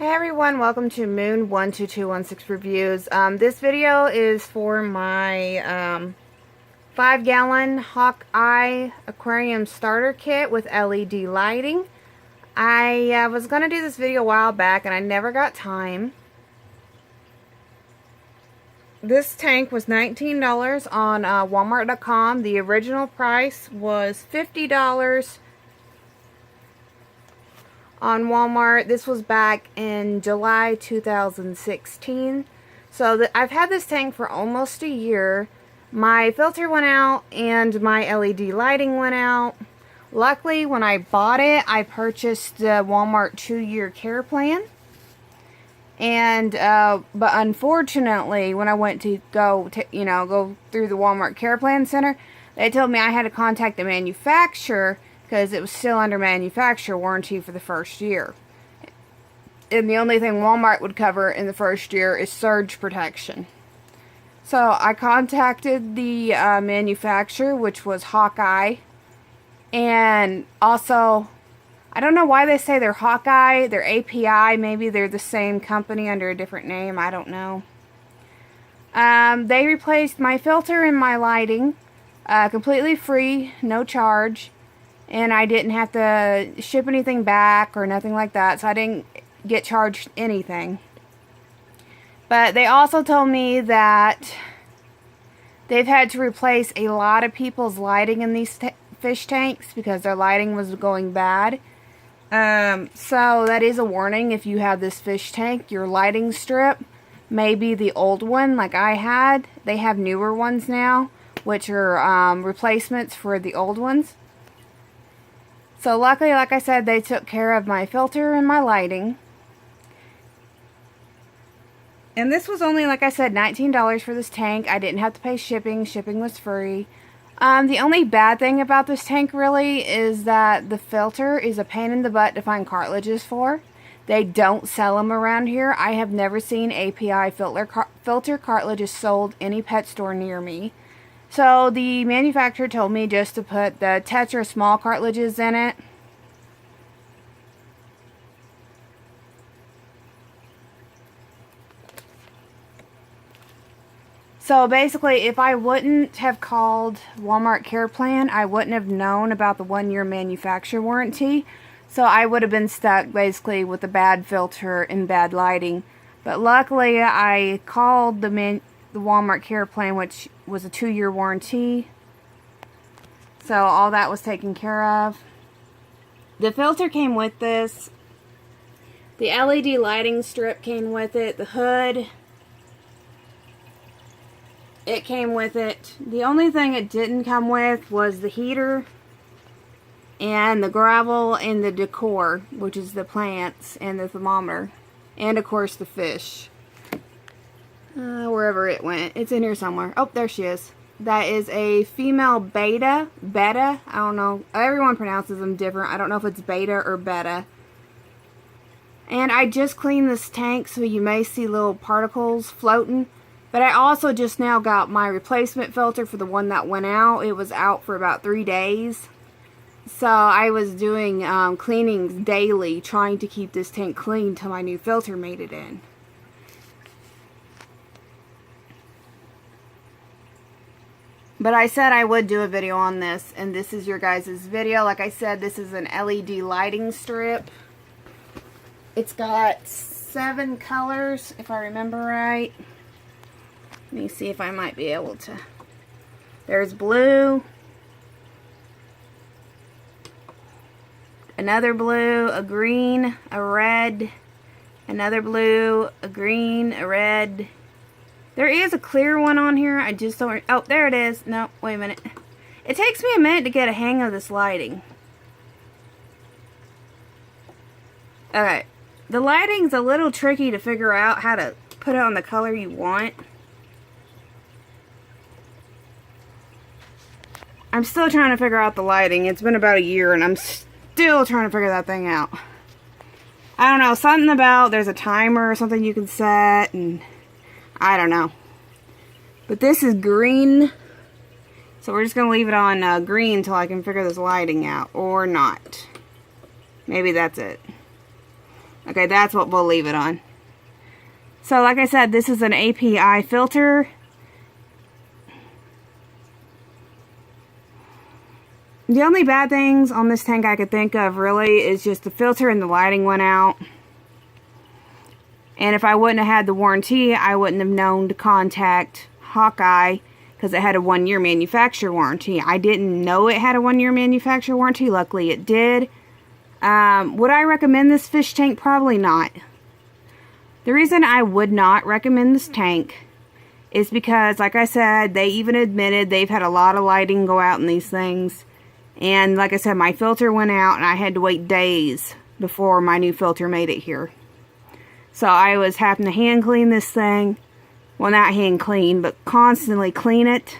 Hey everyone, welcome to Moon12216 Reviews. This video is for my 5-gallon Hawkeye Aquarium starter kit with LED lighting. I was going to do this video a while back and I never got time. This tank was $19 on Walmart.com. The original price was $50 on Walmart. This was back in July 2016. So I've had this tank for almost a year. My filter went out and my LED lighting went out. Luckily, when I bought it, I purchased the Walmart 2-year care plan. And but unfortunately, when I went to go through the Walmart care plan center, they told me I had to contact the manufacturer because it was still under manufacturer warranty for the first year. And the only thing Walmart would cover in the first year is surge protection. So I contacted the manufacturer, which was Hawkeye. And also, I don't know why they say they're Hawkeye, they're API, maybe they're the same company under a different name, I don't know. They replaced my filter and my lighting, completely free, no charge. And I didn't have to ship anything back or nothing like that, so I didn't get charged anything. But they also told me that they've had to replace a lot of people's lighting in these fish tanks because their lighting was going bad. So that is a warning. If you have this fish tank, your lighting strip may be the old one like I had. They have newer ones now, which are replacements for the old ones. So luckily, like I said, they took care of my filter and my lighting. And this was only, like I said, $19 for this tank. I didn't have to pay shipping. Shipping was free. The only bad thing about this tank really is that the filter is a pain in the butt to find cartilages for. They don't sell them around here. I have never seen API filter cartilages sold any pet store near me. So the manufacturer told me just to put the Tetra small cartilages in it. So basically, if I wouldn't have called Walmart Care Plan, I wouldn't have known about the 1-year manufacturer warranty. So I would have been stuck basically with a bad filter and bad lighting. But luckily, I called the Walmart Care Plan, which was a 2-year warranty. So all that was taken care of. The filter came with this. The LED lighting strip came with it. The hood, it came with it. The only thing it didn't come with was the heater and the gravel and the decor, which is the plants and the thermometer. And of course the fish. Wherever it went. It's in here somewhere. Oh, there she is. That is a female betta. I don't know. Everyone pronounces them different. I don't know if it's beta or betta. And I just cleaned this tank, so you may see little particles floating. But I also just now got my replacement filter for the one that went out. It was out for about 3 days. So I was doing cleanings daily, trying to keep this tank clean till my new filter made it in. But I said I would do a video on this, and this is your guys' video. Like I said, this is an LED lighting strip. It's got 7 colors, if I remember right. Let me see if I might be able to. There's blue, another blue, a green, a red, another blue, a green, a red. There is a clear one on here. I just don't... Oh, there it is. No, wait a minute. It takes me a minute to get a hang of this lighting. Okay. The lighting's a little tricky to figure out how to put it on the color you want. I'm still trying to figure out the lighting. It's been about a year and I'm still trying to figure that thing out. I don't know. Something about there's a timer or something you can set and... I don't know. But this is green. So we're just going to leave it on green until I can figure this lighting out. Or not. Maybe that's it. Okay, that's what we'll leave it on. So like I said, this is an API filter. The only bad things on this tank I could think of really is just the filter and the lighting went out. And if I wouldn't have had the warranty, I wouldn't have known to contact Hawkeye because it had a 1-year manufacturer warranty. I didn't know it had a 1-year manufacturer warranty. Luckily it did. Would I recommend this fish tank? Probably not. The reason I would not recommend this tank is because, like I said, they even admitted they've had a lot of lighting go out in these things. And like I said, my filter went out and I had to wait days before my new filter made it here. So I was having to hand clean this thing. Well, not hand clean, but constantly clean it.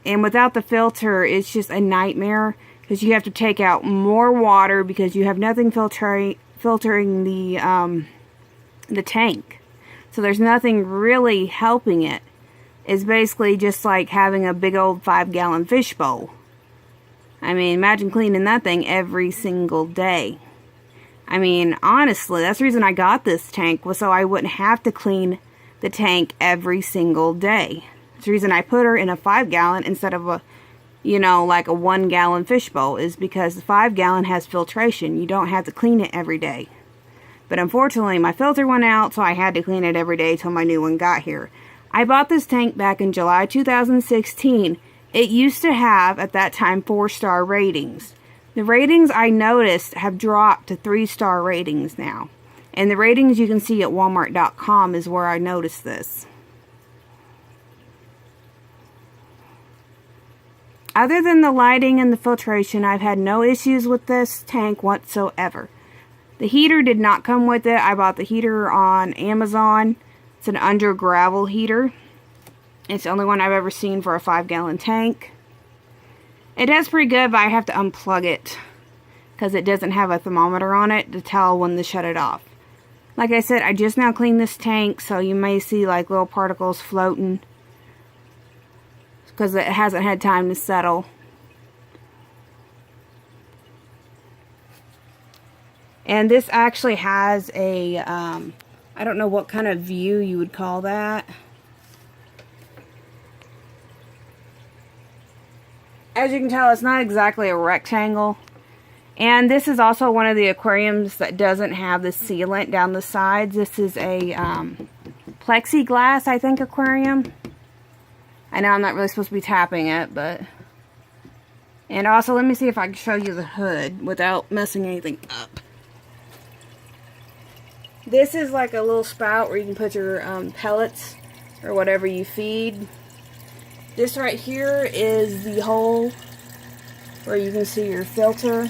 And without the filter, it's just a nightmare. Because you have to take out more water because you have nothing filtering the tank. So there's nothing really helping it. It's basically just like having a big old 5-gallon fish bowl. I mean, imagine cleaning that thing every single day. I mean, honestly, that's the reason I got this tank, was so I wouldn't have to clean the tank every single day. That's the reason I put her in a 5-gallon instead of a, you know, like a 1-gallon fish bowl, is because the 5-gallon has filtration. You don't have to clean it every day. But unfortunately, my filter went out, so I had to clean it every day till my new one got here. I bought this tank back in July 2016. It used to have, at that time, 4-star ratings. The ratings, I noticed, have dropped to 3-star ratings now. And the ratings you can see at Walmart.com is where I noticed this. Other than the lighting and the filtration, I've had no issues with this tank whatsoever. The heater did not come with it. I bought the heater on Amazon. It's an under gravel heater. It's the only one I've ever seen for a 5-gallon tank. It does pretty good, but I have to unplug it because it doesn't have a thermometer on it to tell when to shut it off. Like I said, I just now cleaned this tank, so you may see like little particles floating because it hasn't had time to settle. And this actually has a, I don't know what kind of view you would call that. As you can tell, it's not exactly a rectangle. And this is also one of the aquariums that doesn't have the sealant down the sides. This is a plexiglass, I think, aquarium. I know I'm not really supposed to be tapping it, but... And also, let me see if I can show you the hood without messing anything up. This is like a little spout where you can put your pellets or whatever you feed. This right here is the hole where you can see your filter.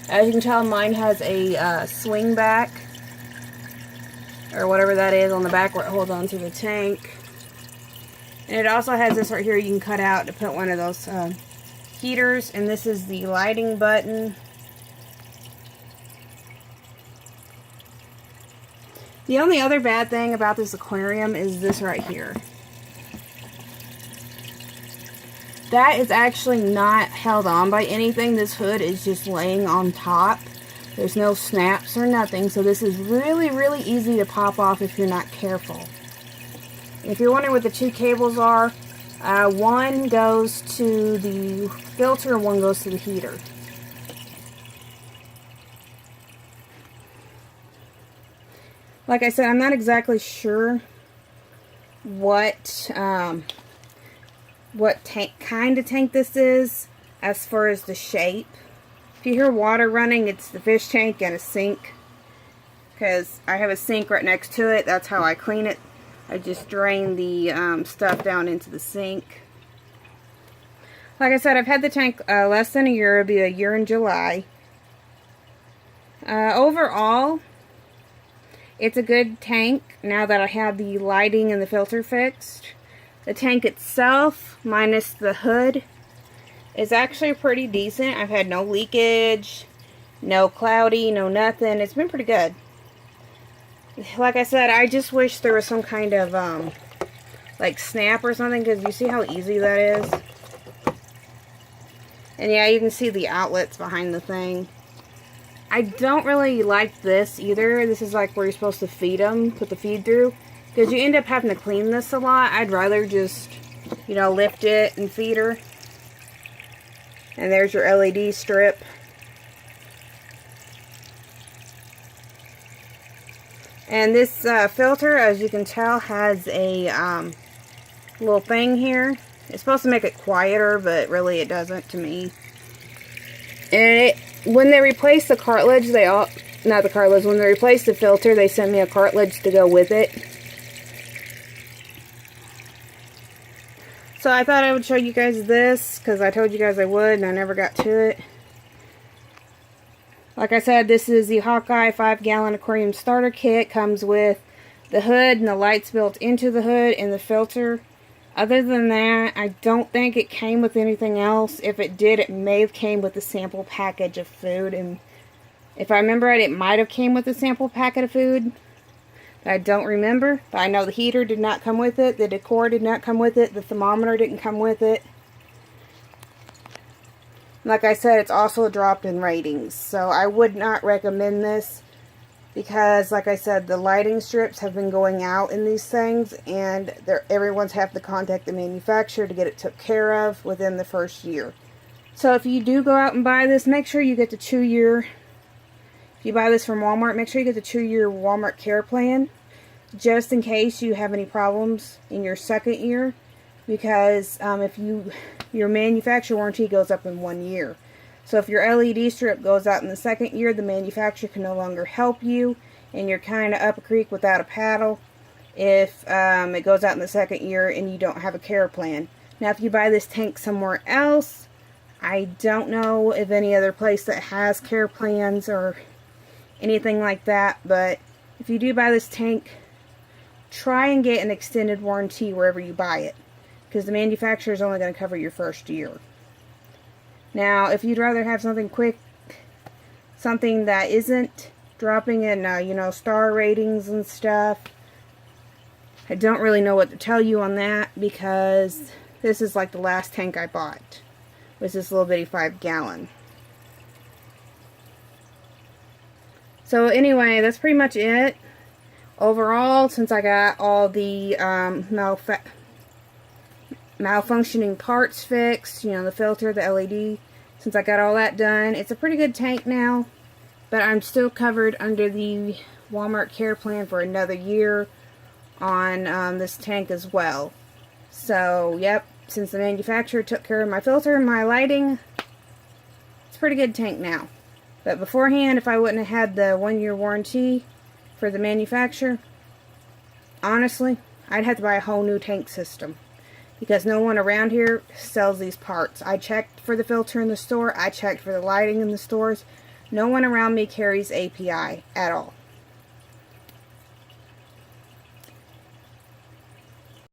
As you can tell, mine has a swing back, or whatever that is on the back where it holds on to the tank. And it also has this right here you can cut out to put one of those heaters. And this is the lighting button. The only other bad thing about this aquarium is this right here. That is actually not held on by anything. This hood is just laying on top. There's no snaps or nothing. So this is really, really easy to pop off if you're not careful. If you're wondering what the 2 cables are, one goes to the filter and one goes to the heater. Like I said, I'm not exactly sure what kind of tank this is as far as the shape. If you hear water running, it's the fish tank and a sink, because I have a sink right next to it. That's how I clean it. I just drain the stuff down into the sink. Like I said, I've had the tank less than a year. It'll be a year in July. Overall, it's a good tank now that I have the lighting and the filter fixed. The tank itself, minus the hood, is actually pretty decent. I've had no leakage, no cloudy, no nothing. It's been pretty good. Like I said, I just wish there was some kind of, like snap or something, because you see how easy that is? And yeah, you can see the outlets behind the thing. I don't really like this either. This is like where you're supposed to feed them, put the feed through. Because you end up having to clean this a lot. I'd rather just, you know, lift it and feed her. And there's your LED strip. And this filter, as you can tell, has a little thing here. It's supposed to make it quieter, but really it doesn't to me. And when they replaced the cartilage, not the cartilage, when they replaced the filter, they sent me a cartilage to go with it. So I thought I would show you guys this, because I told you guys I would, and I never got to it. Like I said, this is the Hawkeye 5-gallon aquarium starter kit. Comes with the hood and the lights built into the hood and the filter. Other than that, I don't think it came with anything else. If it did, it may have came with a sample package of food. And if I remember right, it might have came with a sample packet of food. But I don't remember. But I know the heater did not come with it. The decor did not come with it. The thermometer didn't come with it. Like I said, it's also dropped in ratings. So I would not recommend this. Because, like I said, the lighting strips have been going out in these things, and everyone's have to contact the manufacturer to get it took care of within the first year. So if you do go out and buy this, make sure you get the 2-year. If you buy this from Walmart, make sure you get the 2-year Walmart care plan, just in case you have any problems in your second year. Because if your manufacturer warranty goes up in 1 year. So if your LED strip goes out in the second year, the manufacturer can no longer help you, and you're kind of up a creek without a paddle if it goes out in the second year and you don't have a care plan. Now, if you buy this tank somewhere else, I don't know of any other place that has care plans or anything like that, but if you do buy this tank, try and get an extended warranty wherever you buy it, because the manufacturer is only going to cover your first year. Now, if you'd rather have something quick, something that isn't dropping in, you know, star ratings and stuff, I don't really know what to tell you on that, because this is like the last tank I bought, was this little bitty 5-gallon. So anyway, that's pretty much it. Overall, since I got all the malfunctioning parts fixed, you know, the filter, the LED, since I got all that done, it's a pretty good tank now, but I'm still covered under the Walmart care plan for another year on this tank as well. So, yep, since the manufacturer took care of my filter and my lighting, it's a pretty good tank now. But beforehand, if I wouldn't have had the 1-year warranty for the manufacturer, honestly, I'd have to buy a whole new tank system. Because no one around here sells these parts. I checked for the filter in the store. I checked for the lighting in the stores. No one around me carries API at all.